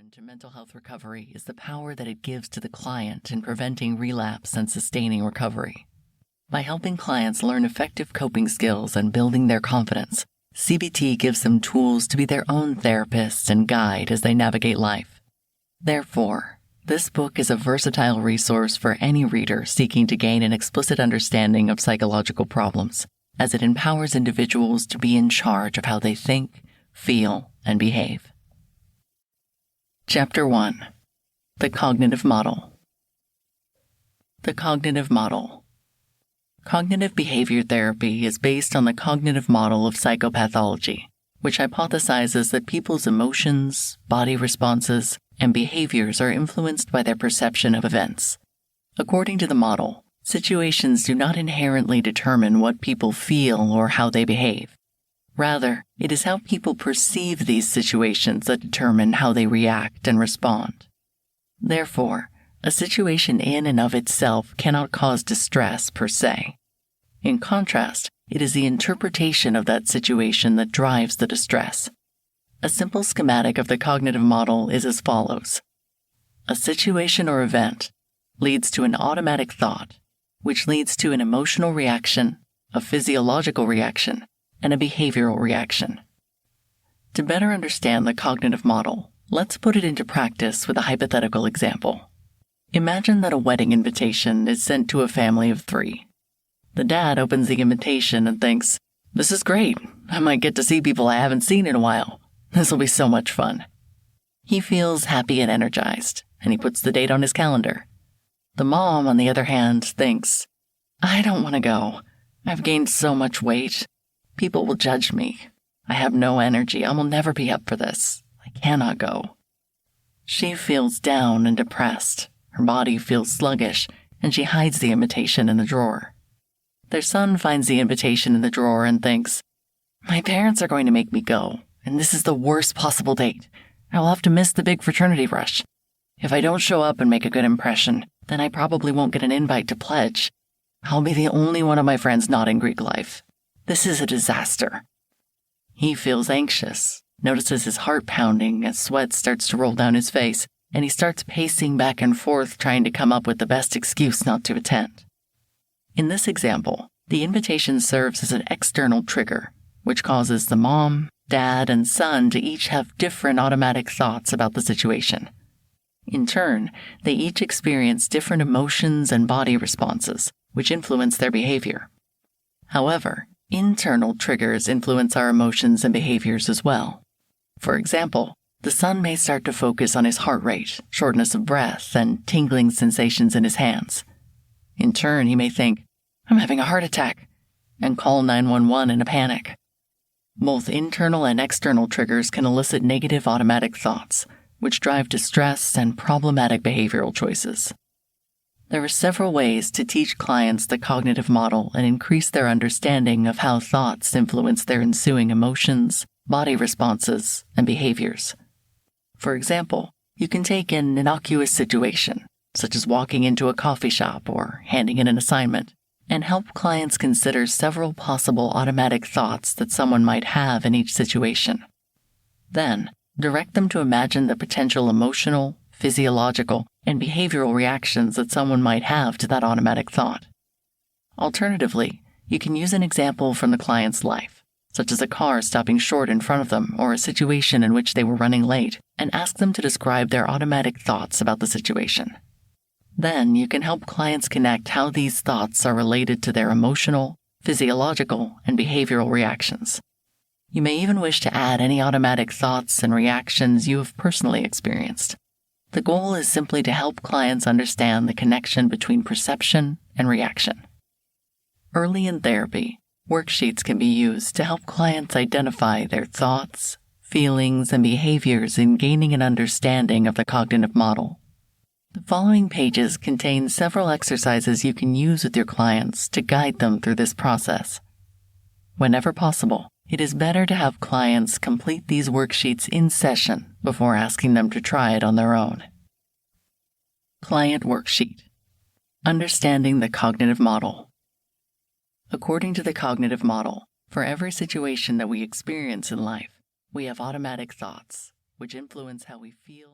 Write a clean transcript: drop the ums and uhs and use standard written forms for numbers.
inherent to mental health recovery is the power that it gives to the client in preventing relapse and sustaining recovery. By helping clients learn effective coping skills and building their confidence, CBT gives them tools to be their own therapist and guide as they navigate life. Therefore, this book is a versatile resource for any reader seeking to gain an explicit understanding of psychological problems, as it empowers individuals to be in charge of how they think, feel, and behave. Chapter 1. The Cognitive Model. The Cognitive Model. Cognitive behavior therapy is based on the cognitive model of psychopathology, which hypothesizes that people's emotions, body responses, and behaviors are influenced by their perception of events. According to the model, situations do not inherently determine what people feel or how they behave. Rather, it is how people perceive these situations that determine how they react and respond. Therefore, a situation in and of itself cannot cause distress per se. In contrast, it is the interpretation of that situation that drives the distress. A simple schematic of the cognitive model is as follows. A situation or event leads to an automatic thought, which leads to an emotional reaction, a physiological reaction, and a behavioral reaction. To better understand the cognitive model, let's put it into practice with a hypothetical example. Imagine that a wedding invitation is sent to a family of 3. The dad opens the invitation and thinks, "This is great. I might get to see people I haven't seen in a while. This will be so much fun." He feels happy and energized, and he puts the date on his calendar. The mom, on the other hand, thinks, "I don't want to go. I've gained so much weight. People will judge me. I have no energy. I will never be up for this. I cannot go." She feels down and depressed. Her body feels sluggish, and she hides the invitation in the drawer. Their son finds the invitation in the drawer and thinks, "My parents are going to make me go, and this is the worst possible date. I will have to miss the big fraternity rush. If I don't show up and make a good impression, then I probably won't get an invite to pledge. I'll be the only one of my friends not in Greek life. This is a disaster." He feels anxious, notices his heart pounding as sweat starts to roll down his face, and he starts pacing back and forth trying to come up with the best excuse not to attend. In this example, the invitation serves as an external trigger, which causes the mom, dad, and son to each have different automatic thoughts about the situation. In turn, they each experience different emotions and body responses, which influence their behavior. However, internal triggers influence our emotions and behaviors as well. For example, the son may start to focus on his heart rate, shortness of breath, and tingling sensations in his hands. In turn, he may think, "I'm having a heart attack," and call 911 in a panic. Both internal and external triggers can elicit negative automatic thoughts, which drive distress and problematic behavioral choices. There are several ways to teach clients the cognitive model and increase their understanding of how thoughts influence their ensuing emotions, body responses, and behaviors. For example, you can take an innocuous situation, such as walking into a coffee shop or handing in an assignment, and help clients consider several possible automatic thoughts that someone might have in each situation. Then, direct them to imagine the potential emotional, physiological, and behavioral reactions that someone might have to that automatic thought. Alternatively, you can use an example from the client's life, such as a car stopping short in front of them or a situation in which they were running late, and ask them to describe their automatic thoughts about the situation. Then you can help clients connect how these thoughts are related to their emotional, physiological, and behavioral reactions. You may even wish to add any automatic thoughts and reactions you have personally experienced. The goal is simply to help clients understand the connection between perception and reaction. Early in therapy, worksheets can be used to help clients identify their thoughts, feelings, and behaviors in gaining an understanding of the cognitive model. The following pages contain several exercises you can use with your clients to guide them through this process. Whenever possible, it is better to have clients complete these worksheets in session before asking them to try it on their own. Client Worksheet. Understanding the Cognitive Model. According to the cognitive model, for every situation that we experience in life, we have automatic thoughts, which influence how we feel,